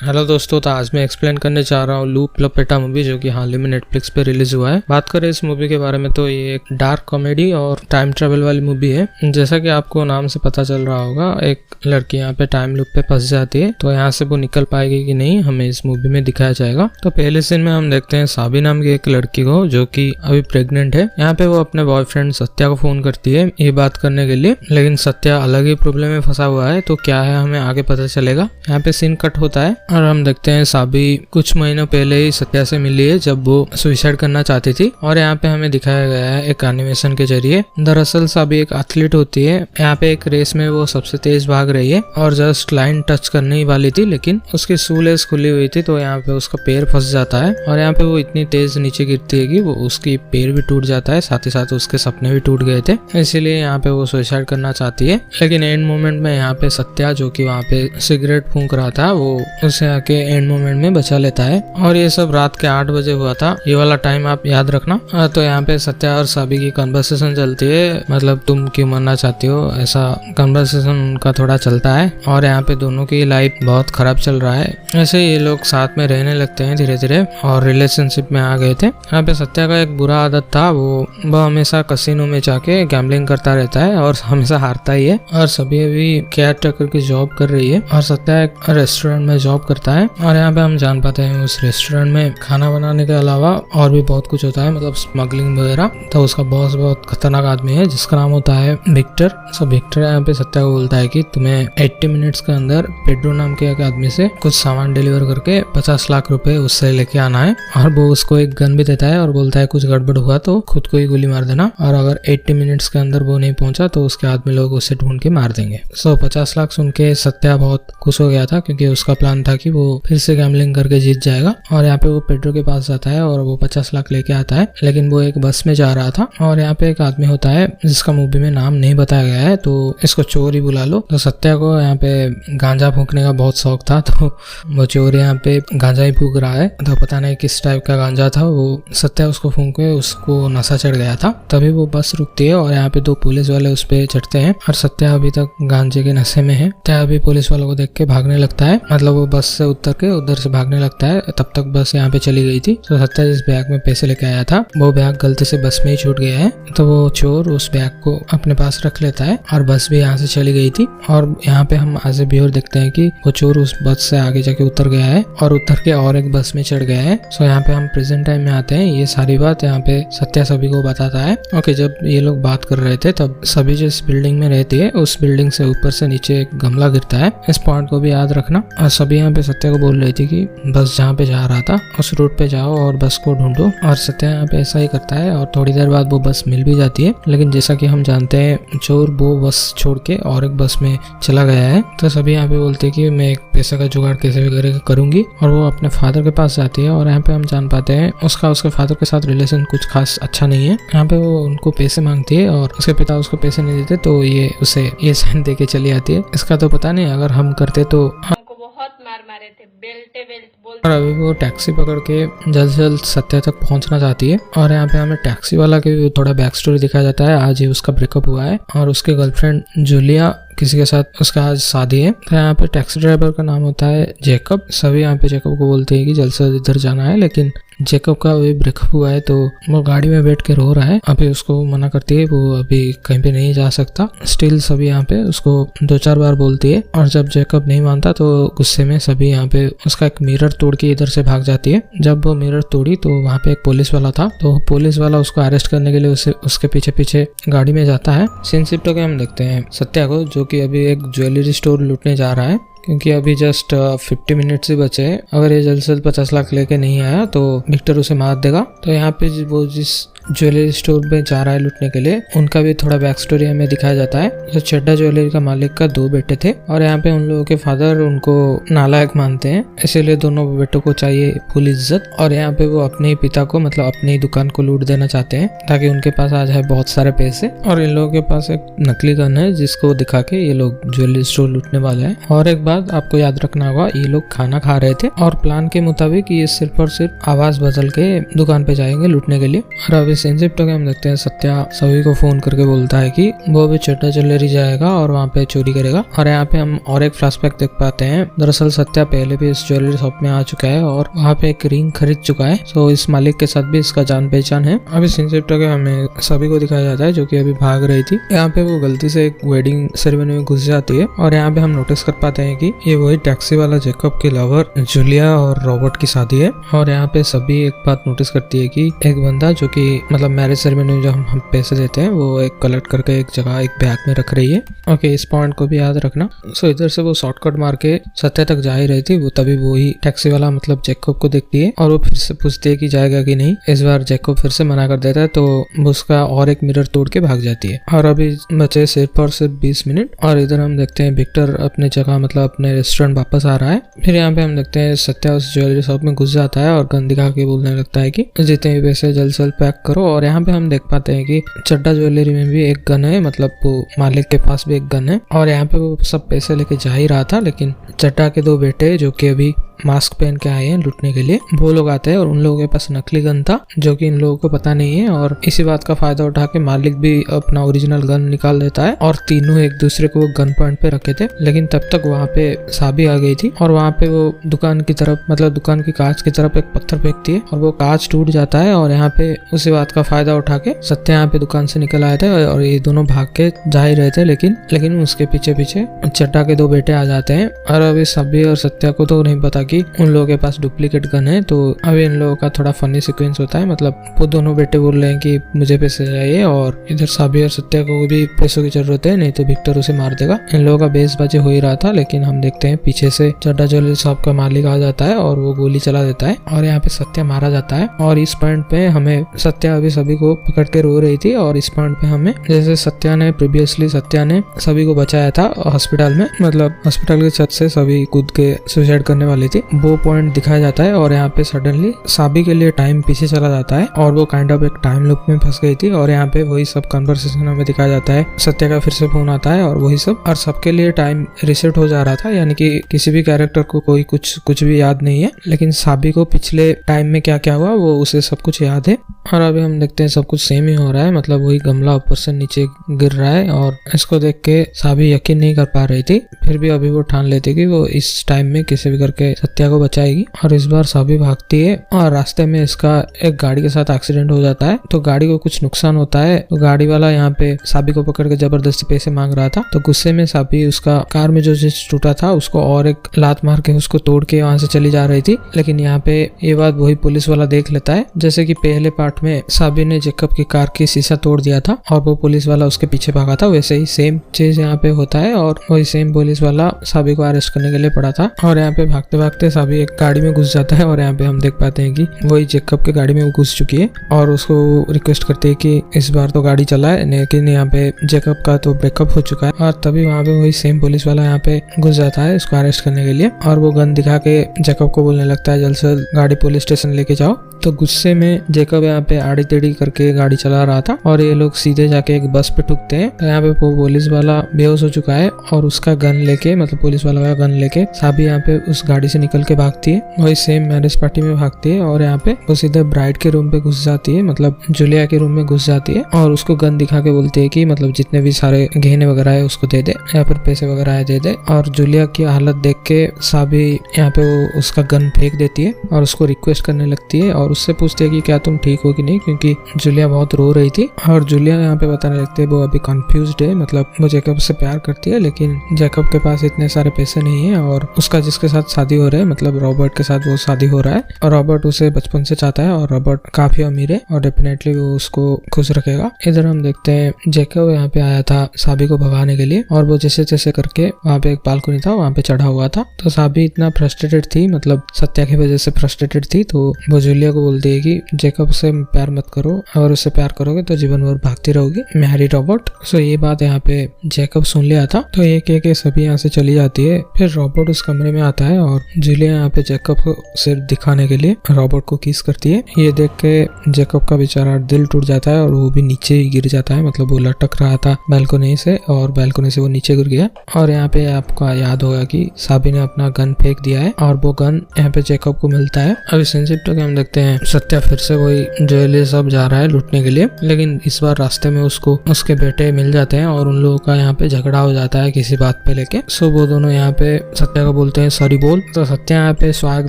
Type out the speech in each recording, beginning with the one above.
Hello दोस्तों, तो आज मैं एक्सप्लेन करने जा रहा हूँ लूप लपेटा मूवी, जो कि हाल ही में नेटफ्लिक्स पे रिलीज हुआ है। बात करें इस मूवी के बारे में तो ये एक डार्क कॉमेडी और टाइम ट्रेवल वाली मूवी है। जैसा कि आपको नाम से पता चल रहा होगा, एक लड़की यहाँ पे टाइम लूप पे फंस जाती है, तो यहाँ से वो निकल पाएगी कि नहीं हमें इस मूवी में दिखाया जाएगा। तो पहले सीन में हम देखते हैं साबी नाम की एक लड़की को, जो कि अभी प्रेग्नेंट है। यहाँ पे वो अपने बॉयफ्रेंड सत्या को फोन करती है ये बात करने के लिए, लेकिन सत्या अलग ही प्रॉब्लम में फंसा हुआ है। तो क्या है हमें आगे पता चलेगा। यहाँ पे सीन कट होता है और हम देखते हैं साबी कुछ महीनों पहले ही सत्या से मिली है, जब वो सुसाइड करना चाहती थी। और यहाँ पे हमें दिखाया गया है एक एनिमेशन के जरिए। दरअसल साबी एक एथलीट होती है। यहाँ पे एक रेस में वो सबसे तेज भाग रही है और जस्ट लाइन टच करने ही वाली थी, लेकिन उसकी शूलेस खुली हुई थी, तो यहाँ पे उसका पैर फंस जाता है और यहाँ पे वो इतनी तेज नीचे गिरती है कि वो उसकी पैर भी टूट जाता है, साथ ही साथ उसके सपने भी टूट गए थे। इसीलिए यहाँ पे वो सुसाइड करना चाहती है। लेकिन एंड मोमेंट में यहाँ पे सत्या, जो कि वहाँ पे सिगरेट फूंक रहा था, वो उसे आके एंड मोमेंट में बचा लेता है। और ये सब रात के 8 बजे हुआ था, ये वाला टाइम आप याद रखना। तो यहाँ पे सत्या और साबी की कन्वर्सेशन चलती है, मतलब तुम क्यों मरना चाहती हो, ऐसा कन्वर्सेशन उनका थोड़ा चलता है। और यहाँ पे दोनों की लाइफ बहुत खराब चल रहा है। ऐसे ये लोग साथ में रहने लगते हैं धीरे धीरे और रिलेशनशिप में आ गए थे। यहाँ पे सत्या का एक बुरा आदत था, वो हमेशा कसिनो में जाके गैम्बलिंग करता रहता है और हमेशा हारता ही है। और सभी अभी केयर टेकर की जॉब कर रही है और सत्या एक रेस्टोरेंट में जॉब करता है। और यहाँ पे हम जान पाते हैं उस रेस्टोरेंट में खाना बनाने के अलावा और भी बहुत कुछ होता है, मतलब स्मगलिंग वगैरह। तो उसका बॉस बहुत खतरनाक आदमी है जिसका नाम होता है विक्टर। सो विक्टर यहाँ पे सत्या को बोलता है कि तुम्हें 80 मिनट्स के अंदर पेड्रो नाम के एक आदमी से कुछ सामान डिलीवर करके 50 लाख रुपए उससे लेके आना है। और वो उसको एक गन भी देता है और बोलता है कुछ गड़बड़ हुआ तो खुद को ही गोली मार देना, और अगर 80 मिनट्स के अंदर वो नहीं पहुंचा तो उसके आदमी लोग उसे ढूंढ के मार देंगे। सो 50 लाख सुन के सत्या बहुत खुश हो गया था, क्योंकि उसका प्लान था कि वो फिर से गैम्बलिंग करके जीत जाएगा। और यहाँ पे वो पेड्रो के पास जाता है और वो 50 लाख लेके आता है, लेकिन वो एक बस में जा रहा था। और यहाँ पे एक आदमी होता है जिसका मूवी में नाम नहीं बताया गया है, तो इसको चोर ही बुला लो। तो सत्या को यहाँ पे गांजा फूकने का बहुत शौक था, तो वो चोर यहाँ पे गांजा ही फूक रहा है। तो पता नहीं किस टाइप का गांजा था, वो सत्या उसको फूक के उसको नशा चढ़ गया था। तभी वो बस रुकती है और यहाँ पे 2 पुलिस वाले उस पे चढ़ते हैं और सत्या अभी तक गांजे के नशे में है। सत्या अभी पुलिस वालों को देख के भागने लगता है, मतलब वो बस से उतर के उधर से भागने लगता है। तब तक बस यहाँ पे चली गई थी। तो सत्या जिस बैग में पैसे लेके आया था वो बैग गलती से बस में ही छूट गया है, तो वो चोर उस बैग को अपने पास रख लेता है और बस भी यहाँ से चली गई थी। और यहाँ पे हम एज ए व्यूअर देखते हैं कि वो चोर उस बस से आगे जाके उतर गया है और उतर के और एक बस में चढ़ गया है। सो यहाँ पे हम प्रेजेंट टाइम में आते हैं। ये सारी बात यहाँ पे सत्या सभी को बताता है। ओके, जब ये लोग बात कर रहे थे तब सभी जिस बिल्डिंग में रहती है उस बिल्डिंग से ऊपर से नीचे एक गमला गिरता है। इस पॉइंट को भी याद रखना। और सभी यहाँ पे सत्या को बोल रही थी कि बस जहाँ पे जा रहा था उस रूट पे जाओ और बस को ढूंढो। और सत्या यहाँ पे ऐसा ही करता है और थोड़ी देर बाद वो बस मिल भी जाती है। लेकिन जैसा कि हम जानते हैं चोर वो बस छोड़ के और एक बस में चला गया है। तो सभी यहाँ पे बोलते हैं कि मैं एक पैसे का जुगाड़ कैसे भी करूंगी। और वो अपने फादर के पास जाती है और यहाँ पे हम जान पाते हैं उसके फादर के साथ रिलेशन कुछ खास अच्छा नहीं है। यहाँ पे वो उनको पैसे मांगती है और उसके पिता उसको पैसे नहीं देते, तो ये उसे ये साइन दे के चली आती है। इसका तो पता नहीं, अगर हम करते तो बहुत मार मारे थे, बेल्ट बोल। और अभी वो टैक्सी पकड़ के जल्द से जल्द सत्या तक पहुंचना चाहती है। और यहाँ पे हमें टैक्सी वाला की थोड़ा बैक स्टोरी दिखाया जाता है। आज ही उसका ब्रेकअप हुआ है और उसके गर्लफ्रेंड जूलिया किसी के साथ उसका आज शादी है। तो यहाँ पे टैक्सी ड्राइवर का नाम होता है जैकब। सभी यहाँ पे जैकब को बोलते हैं कि जल्द से जल्द इधर जाना है, लेकिन जैकब का अभी ब्रेकअप हुआ है तो वो गाड़ी में बैठ के रो रहा है। अभी उसको मना करती है, वो अभी कहीं पे नहीं जा सकता। स्टिल सभी यहाँ पे उसको 2-4 बार बोलती है और जब जैकब नहीं मानता तो गुस्से में सभी यहाँ पे उसका एक मिरर तोड़ के इधर से भाग जाती है। जब वो मिरर तोड़ी तो वहाँ पे एक पुलिस वाला था, तो पुलिस वाला उसको अरेस्ट करने के लिए उसके पीछे पीछे गाड़ी में जाता है। सीन शिफ्ट होके हम देखते हैं सत्या को, जो कि अभी एक ज्वेलरी स्टोर लूटने जा रहा है, क्योंकि अभी जस्ट 50 मिनट्स ही बचे हैं। अगर ये जल्द से जल्द 50 लाख लेके नहीं आया तो विक्टर उसे मार देगा। तो यहाँ पे वो जिस ज्वेलरी स्टोर में जा रहा है लूटने के लिए, उनका भी थोड़ा बैक स्टोरी हमें दिखाया जाता है। तो चड्डा ज्वेलरी का मालिक का 2 बेटे थे और यहाँ पे उन लोगों के फादर उनको नालायक मानते हैं, इसीलिए दोनों बेटों को चाहिए फुल इज्जत। और यहाँ पे वो अपने ही पिता को, मतलब अपनी दुकान को लूट देना चाहते हैं ताकि उनके पास आ जाए बहुत सारे पैसे। और इन लोगों के पास एक नकली गन है जिसको दिखा के ये लोग ज्वेलरी स्टोर लूटने वाले हैं। और एक बात आपको याद रखना होगा, ये लोग खाना खा रहे थे और प्लान के मुताबिक ये सिर्फ और सिर्फ आवाज बदल के दुकान पे जाएंगे लूटने के लिए। और अभी सीन शिफ्ट होकर हम देखते हैं सत्या सभी को फोन करके बोलता है कि वो भी चड्डा ज्वेलरी जाएगा और वहाँ पे चोरी करेगा। और यहाँ पे हम और एक फ्लैशबैक देख पाते हैं। दरअसल सत्या पहले भी इस ज्वेलरी शॉप में आ चुका है और वहाँ पे एक रिंग खरीद चुका है। तो इस मालिक के साथ भी इसका जान पहचान है। अभी सीन शिफ्ट होकर हमें सभी को दिखाया जाता है जो कि अभी भाग रही थी। यहाँ पे वो गलती से एक वेडिंग सेरेमनी में घुस जाती है और यहाँ पे हम नोटिस कर पाते हैं कि ये वही टैक्सी वाला जैकब की लवर जूलिया और रॉबर्ट की शादी है। और यहाँ पे सभी एक बात नोटिस करती है कि एक बंदा जो कि मतलब मैरिज सेरेमनी में जो हम पैसे देते हैं वो एक कलेक्ट करके एक जगह एक बैग में रख रही है। ओके, इस पॉइंट को भी याद रखना। सो इधर से वो शॉर्टकट मार के सत्या तक जा ही रही थी। वो तभी वो ही टैक्सी वाला मतलब जैकब को देखती है और वो फिर से पूछती है कि जाएगा कि नहीं। इस बार जैकब फिर से मना कर देता है तो उसका और एक मिरर तोड़ के भाग जाती है। और अभी बचे सिर्फ और सिर्फ 20 मिनट। और इधर हम देखते हैं विक्टर अपने जगह मतलब अपने रेस्टोरेंट वापस आ रहा है। फिर यहाँ पे हम देखते हैं सत्या उस ज्वेलरी शॉप में घुस जाता है और गन दिखा के बोलने लगता है कि जितने भी पैसे जल्द से जल्द पैक करो। और यहाँ पे हम देख पाते हैं कि चड्डा ज्वेलरी में भी एक गन है, मतलब वो मालिक के पास भी एक गन है। और यहाँ पे वो सब पैसे लेके जा ही रहा था, लेकिन चड्डा के 2 बेटे जो कि अभी मास्क पहन के आए हैं लूटने के लिए, वो लोग आते हैं और उन लोगों के पास नकली गन था जो कि इन लोगों को पता नहीं है। और इसी बात का फायदा उठा के मालिक भी अपना ओरिजिनल गन निकाल देता है और तीनों एक दूसरे को गन पॉइंट पे रखे थे। लेकिन तब तक वहाँ पे साबी आ गई थी और वहाँ पे वो दुकान की तरफ मतलब दुकान की कांच की तरफ एक पत्थर फेंकती है और वो कांच टूट जाता है। और यहाँ पे उसी बात का फायदा उठा के सत्या यहाँ पे दुकान से निकल आए थे और ये दोनों भाग के जा ही रहे थे, लेकिन उसके पीछे पीछे चड्डा के 2 बेटे आ जाते हैं। और अभी साबी और सत्या को तो नहीं पता कि उन लोगों के पास डुप्लीकेट गन है। तो अभी इन लोगों का थोड़ा फनी सीक्वेंस होता है, मतलब वो दोनों बेटे बोल रहे हैं कि मुझे पैसे चाहिए और इधर साबी और सत्या को भी पैसों की जरूरत है, नहीं तो विक्टर उसे मार देगा। इन लोगों का बेसबाजी हो ही रहा था, लेकिन हम देखते हैं पीछे से चड्डा ज्वेलरी शॉप का मालिक आ जाता है और वो गोली चला देता है और यहाँ पे सत्या मारा जाता है। और इस पॉइंट पे हमें सत्या अभी सभी को पकड़ के रो रही थी और इस पॉइंट पे हमें जैसे सत्या ने सभी को बचाया था हॉस्पिटल में, मतलब हॉस्पिटल की छत से सभी कूद के सुसाइड करने वाली थी, वो पॉइंट दिखाया जाता है। और यहाँ पे सडनली साबी के लिए टाइम पीछे चला जाता है और वो काइंड ऑफ एक टाइम लूप में फंस गई थी। और यहाँ पे वही सब कन्वर्सेशन हमें दिखाया जाता है। सत्या का फिर से फोन आता है और वही सब, और सबके लिए टाइम रिसेट हो जा रहा था, यानी कि किसी भी कैरेक्टर को कोई कुछ भी याद नहीं है, लेकिन साबी को पिछले टाइम में क्या क्या हुआ वो उसे सब कुछ याद है। और अभी हम देखते हैं सब कुछ सेम ही हो रहा है, मतलब वही गमला ऊपर से नीचे गिर रहा है और इसको देख के साबी यकीन नहीं कर पा रही थी। फिर भी अभी वो ठान लेती कि वो इस टाइम में किसी भी करके सत्या को बचाएगी। और इस बार साबी भागती है और रास्ते में इसका एक गाड़ी के साथ एक्सीडेंट हो जाता है, तो गाड़ी को कुछ नुकसान होता है। तो गाड़ी वाला यहाँ पे साबी को पकड़ के जबरदस्ती पैसे मांग रहा था, तो गुस्से में साबी उसका कार में जो चीज टूटा था उसको और एक लात मार के उसको तोड़ के वहां से चली जा रही थी। लेकिन यहाँ पे ये बात वही पुलिस वाला देख लेता है, जैसे कि पहले पार्ट में साबी ने जैकब की कार की शीशा तोड़ दिया था और वो पुलिस वाला उसके पीछे भागा था, वैसे ही सेम चीज यहाँ पे होता है और वही सेम पुलिस वाला साबी को अरेस्ट करने के लिए पड़ा था। और यहाँ पे भागते भागते साबी एक गाड़ी में घुस जाता है और यहाँ पे हम देख पाते हैं कि वही जैकब के गाड़ी में वो घुस चुकी है और उसको रिक्वेस्ट करती है कि इस बार तो गाड़ी चलाए, लेकिन यहाँ पे जैकब का तो ब्रेकअप हो चुका है। और तभी वहाँ पे वही सेम पुलिस वाला यहाँ पे घुस जाता है उसको अरेस्ट करने के लिए और वो गन दिखा के जैकब को बोलने लगता है जल्द से जल्द गाड़ी पुलिस स्टेशन लेके जाओ। तो गुस्से में जैकब यहाँ पे आड़ी टेढ़ी करके गाड़ी चला रहा था और ये लोग सीधे जाके एक बस पे ठुकते हैं। तो यहाँ पे वो पुलिस वाला बेहोश हो चुका है और उसका गन लेके, मतलब पुलिस वाला का गन लेके साबी यहाँ पे उस गाड़ी से निकल के भागती है, वही सेम मैरिज पार्टी में भागती है और यहाँ पे वो सीधे ब्राइड के रूम पे घुस जाती है, मतलब जूलिया के रूम में घुस जाती है और उसको गन दिखा के बोलती है कि मतलब जितने भी सारे गहने वगैरह है उसको दे दे या फिर पैसे वगैरह है दे दे। और जूलिया की हालत देख के साबी यहाँ पे वो उसका गन फेंक देती है और उसको रिक्वेस्ट करने लगती है और उससे पूछती है कि क्या तुम ठीक हो कि नहीं, क्योंकि जूलिया बहुत रो रही थी। और जूलिया यहाँ पे बताने लगती है वो अभी कंफ्यूज्ड है, मतलब वो जैकब से प्यार करती है लेकिन जैकब के पास इतने सारे पैसे नहीं है और उसका जिसके साथ शादी हो रहा है, मतलब रॉबर्ट के साथ वो शादी हो रहा है और रॉबर्ट उसे बचपन से चाहता है और रॉबर्ट काफी अमीर है और डेफिनेटली वो उसको खुश रखेगा। इधर हम देखते हैं जैकब यहाँ पे आया था साबी को भगाने के लिए और वो जैसे तैसे करके वहाँ पे एक बालकनी था वहाँ पे चढ़ा हुआ था। तो साबी इतना फ्रस्ट्रेटेड थी, मतलब सत्या की वजह से फ्रस्ट्रेटेड थी, तो वो जूलिया को बोलती है कि जैकब से प्यार मत करो, और उससे प्यार करोगे तो जीवन भर भागती रहोगी, मैरी रॉबर्ट। सो ये बात यहाँ पे जैकब सुन लिया था, तो एक एक सभी यहाँ से चली जाती है। फिर रॉबर्ट उस कमरे में आता है और जूलिया यहाँ पे जैकब को सिर्फ दिखाने के लिए रॉबर्ट को किस करती है। ये देख के जैकब का बेचारा दिल टूट जाता है और वो भी नीचे ही गिर जाता है, मतलब वो लटक रहा था बालकनी से और बालकनी से वो नीचे गिर गया। और यहाँ पे आपको याद होगा कि साबी ने अपना गन फेंक दिया है और वो गन यहाँ पे जैकब को मिलता है। अब इस इंसिडेंट को हम देखते हैं सत्या फिर से वही ज्वेलरी सब जा रहा है लूटने के लिए, लेकिन इस बार रास्ते में उसको उसके बेटे मिल जाते हैं और उन लोगों का यहाँ पे झगड़ा हो जाता है किसी बात पे लेके। सो वो दोनों यहाँ पे सत्या को बोलते हैं सॉरी बोल। तो सत्या यहाँ पे स्वाग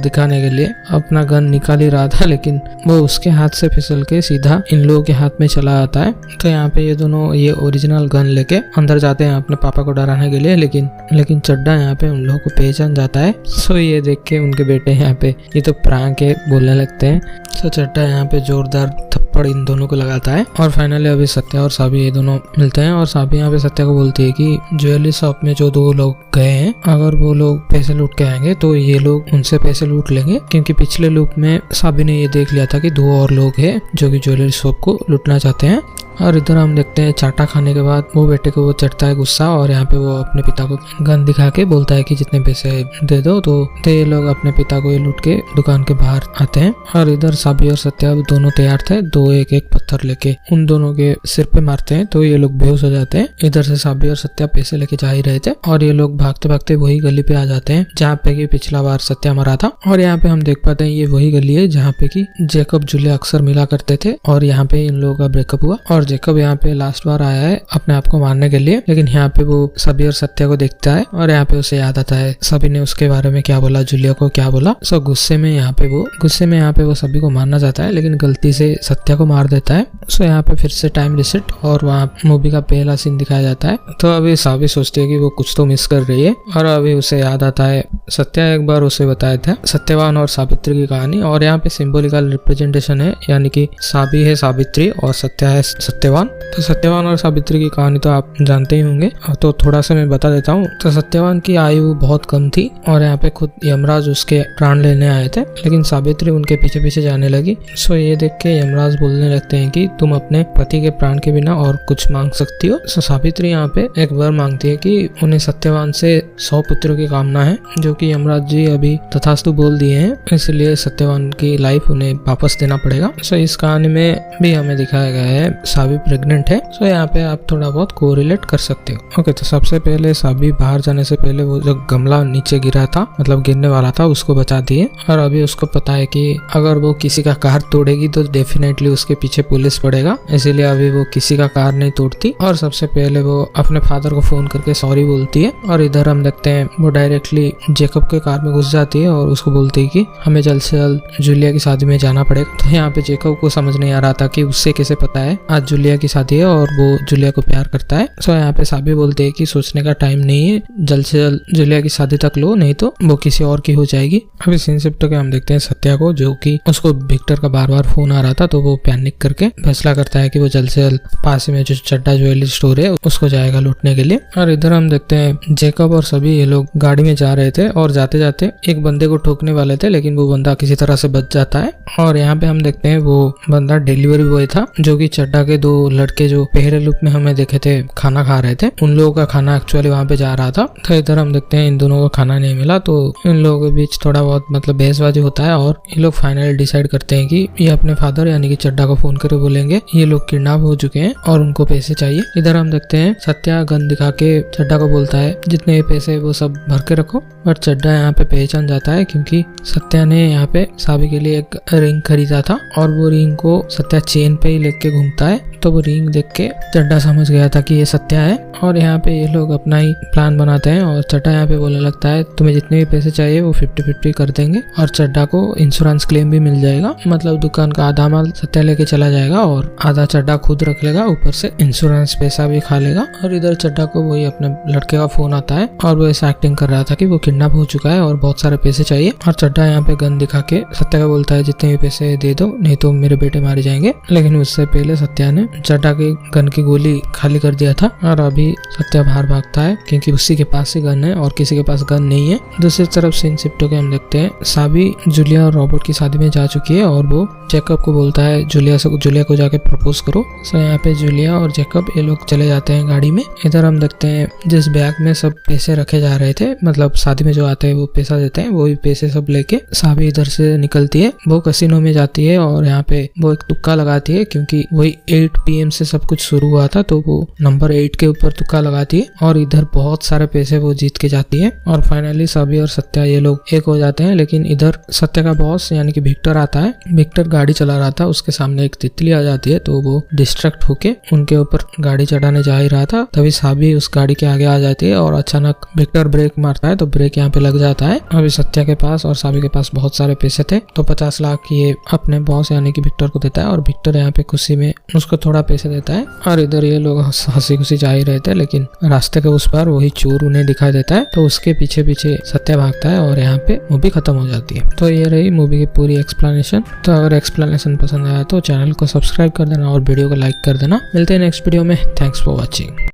दिखाने के लिए अपना गन निकाल ही रहा था, लेकिन वो उसके हाथ से फिसल के सीधा इन लोगों के हाथ में चला आता है। तो यहाँ पे ये दोनों ये ओरिजिनल गन लेके अंदर जाते हैं अपने पापा को डराने के लिए, लेकिन चड्डा यहाँ पे उन लोगों को पहचान जाता है। सो ये देख के उनके बेटे यहाँ पे ये तो प्रैंक है बोलने लगते हैं। सो चड्डा यहाँ पे जोरदार थप्पड़ इन दोनों को लगाता है और फाइनली अभी सत्या और साबी ये दोनों मिलते हैं और साबी यहाँ पे सत्या को बोलती है कि ज्वेलरी शॉप में जो दो लोग गए हैं, अगर वो लोग पैसे लूट के आएंगे तो ये लोग उनसे पैसे लूट लेंगे, क्योंकि पिछले लूप में साबी ने ये देख लिया था कि दो और लोग हैं जो कि ज्वेलरी शॉप को लूटना चाहते हैं। और इधर हम देखते हैं चाटा खाने के बाद वो बेटे को वो चढ़ता है गुस्सा और यहाँ पे वो अपने पिता को गन दिखा के बोलता है कि जितने पैसे दे दो। तो ये लोग अपने पिता को ये लूट के दुकान के बाहर आते हैं और इधर साबी और सत्या दोनों तैयार थे, दो एक पत्थर लेके उन दोनों के सिर पे मारते हैं तो ये लोग बेहोश हो जाते हैं। इधर से साबी और सत्या पैसे लेके जा ही रहे थे और ये लोग भागते भागते वही गली पे आ जाते हैं जहाँ पे कि पिछला बार सत्या मरा था। और यहाँ पे हम देख पाते हैं ये वही गली है जहाँ पे कि जेकब जूलिया अक्सर मिला करते थे और यहाँ पे इन लोगों का ब्रेकअप हुआ। और जेकब यहाँ पे लास्ट बार आया है अपने आप को मारने के लिए, लेकिन यहाँ पे वो साबी और सत्या को देखता है और यहाँ पे उसे याद आता है साबी ने उसके बारे में क्या बोला, जूलिया को क्या बोला। सो गुस्से में यहाँ पे वो सभी को मारना चाहता है, लेकिन गलती से सत्या को मार देता है। सो यहाँ पे फिर से टाइम रिसेट और वहाँ मूवी का पहला सीन दिखाया जाता है। तो अभी साबी सोचती है कि वो कुछ तो मिस कर रही है और अभी उसे याद आता है सत्या एक बार उसे बताया था सत्यवान और सावित्री की कहानी, और यहाँ पे सिंबॉलिकल रिप्रेजेंटेशन है, यानी कि साबी है सावित्री और सत्या है सत्यवान। तो सत्यवान और सावित्री की कहानी तो आप जानते ही होंगे, तो थोड़ा सा मैं बता देता हूँ। तो सत्यवान की आयु बहुत कम थी और यहाँ पे खुद यमराज उसके प्राण लेने आए थे, लेकिन सावित्री उनके पीछे पीछे जाने लगी। सो ये देख के यमराज बोलने लगते हैं कि तुम अपने पति के प्राण के बिना और कुछ मांग सकती हो। सो सावित्री यहाँ पे एक बार मांगती है कि उन्हें सत्यवान से 100 पुत्रों की कामना है, जो कि यमराज जी अभी तथास्तु बोल दिए हैं, इसलिए सत्यवान की लाइफ उन्हें वापस देना पड़ेगा। सो इस कहानी में भी हमें दिखाया गया है साबी प्रेग्नेंट है। सो यहाँ पे आप थोड़ा बहुत कोरिलेट कर सकते हो। ओके, तो सबसे पहले साबी बाहर जाने से पहले वो जो गमला नीचे गिरा था, मतलब गिरने वाला था, उसको बचा दिए और अभी उसको पता है कि अगर वो किसी का कार तोड़ेगी तो डेफिनेटली उसके पीछे पुलिस पड़ेगा, इसीलिए अभी वो किसी का कार नहीं तोड़ती और सबसे पहले वो अपने फादर को फोन करके सॉरी बोलती है। और इधर हम देखते हैं वो डायरेक्टली जेकब के कार में घुस जाती है और उसको बोलती है कि हमें जल्द से जल्द जूलिया की शादी में जाना पड़ेगा। तो यहाँ पे जेकब को समझ नहीं आ रहा था कि उससे कैसे पता है आज जूलिया की शादी है और वो जूलिया को प्यार करता है। सो यहाँ पे साबी बोलते है कि सोचने का टाइम नहीं है, जल्द से जल्द जूलिया की शादी तक लो, नहीं तो वो किसी और की हो जाएगी। अभी सीन शिफ्ट होकर हम देखते हैं सत्या को, जो कि उसको विक्टर का बार बार फोन आ रहा था, तो वो पैनिक करके फैसला करता है कि वो जल्द से जल्द पास में जो चड्डा ज्वेलरी स्टोर है उसको जाएगा लूटने के लिए। और इधर हम देखते हैं जेकब और सभी ये लोग गाड़ी में जा रहे थे और जाते जाते एक बंदे को ठोकने वाले थे, लेकिन वो बंदा किसी तरह से बच जाता है। और यहाँ पे हम देखते हैं वो बंदा डिलीवरी बॉय था, जो कि चड्डा के दो लड़के जो पहले लुक में हमें देखे थे खाना खा रहे थे, उन लोगों का खाना एक्चुअली वहाँ पे जा रहा था। तो इधर हम देखते हैं इन दोनों को खाना नहीं मिला, तो इन लोगों के बीच थोड़ा बहुत मतलब बहसबाजी होता है और ये लोग फाइनली डिसाइड करते हैं कि ये अपने फादर यानी कि चड्डा को फोन करके बोलेंगे ये लोग किडनैप हो चुके हैं और उनको पैसे चाहिए। इधर हम देखते हैं सत्या गन दिखा के चड्डा को बोलता है जितने पैसे वो सब भर के रखो, बट चड्डा यहाँ पे पहचान जाता है क्योंकि सत्या ने यहाँ पे साबी के लिए एक रिंग खरीदा था और वो रिंग को सत्या चेन पे ही लेके घूमता है। तो वो रिंग देख के चड्डा समझ गया था कि ये सत्या है और यहाँ पे ये लोग अपना ही प्लान बनाते हैं और चड्डा यहाँ पे बोलने लगता है तुम्हें जितने भी पैसे चाहिए वो 50-50 कर देंगे और चड्डा को इंश्योरेंस क्लेम भी मिल जाएगा, मतलब दुकान का आधा माल सत्या लेके चला जाएगा और आधा चड्डा खुद रख लेगा, ऊपर से इंश्योरेंस पैसा भी खा लेगा। और इधर चड्डा को वही अपने लड़के का फोन आता है और वो ऐसा एक्टिंग कर रहा था कि वो किडनैप हो चुका है और बहुत सारे पैसे चाहिए। और चड्डा यहाँ पे गन दिखा के सत्या को बोलता है जितने भी पैसे दे दो नहीं तो मेरे बेटे मारे जाएंगे, लेकिन उससे पहले सत्या ने चड्डा के गन की गोली खाली कर दिया था और अभी सत्या बाहर भागता है क्योंकि उसी के पास ही गन है और किसी के पास गन नहीं है। दूसरी तरफ सीन शिफ्ट होकर हम देखते हैं साबी जूलिया और रॉबर्ट की शादी में जा चुकी है और वो जेकब को बोलता है जूलिया को जाके प्रपोज करो। सो यहाँ पे जूलिया और जेकब ये लोग चले जाते हैं गाड़ी में। इधर हम देखते हैं जिस बैग में सब पैसे रखे जा रहे थे, मतलब शादी में जो आते हैं वो पैसा देते हैं, वही पैसे सब लेके साबी इधर से निकलती है। वो कसिनो में जाती है और यहाँ पे वो एक तुक्का लगाती है क्योंकि वही 8 8 PM से सब कुछ शुरू हुआ था, तो वो नंबर 8 के ऊपर तुक्का लगाती है और इधर बहुत सारे पैसे वो जीत के जाती है और फाइनली साबी और सत्या ये लोग एक हो जाते हैं। लेकिन इधर सत्या का बॉस यानी कि विक्टर आता है। विक्टर गाड़ी चला रहा था, उसके सामने एक तितली आ जाती है, तो वो डिस्ट्रैक्ट होके उनके ऊपर गाड़ी चढ़ाने जा ही रहा था। तभी साबी उस गाड़ी के आगे आ जाती है और अचानक विक्टर ब्रेक मारता है, तो ब्रेक यहाँ पे लग जाता है। अभी सत्या के पास और साबी के पास बहुत सारे पैसे थे, तो 50 लाख ये अपने बॉस यानी कि विक्टर को देता है और विक्टर यहाँ पे खुशी में उसको थोड़ा पैसे देता है। और इधर ये लोग हंसी खुशी जा ही रहे थे, लेकिन रास्ते के उस पार वही चोर उन्हें दिखाई देता है, तो उसके पीछे पीछे सत्या भागता है और यहाँ पे मूवी खत्म हो जाती है। तो ये रही मूवी की पूरी एक्सप्लेनेशन। तो अगर एक्सप्लेनेशन पसंद आया तो चैनल को सब्सक्राइब कर देना और वीडियो को लाइक कर देना। मिलते हैं नेक्स्ट वीडियो में। Thanks for watching.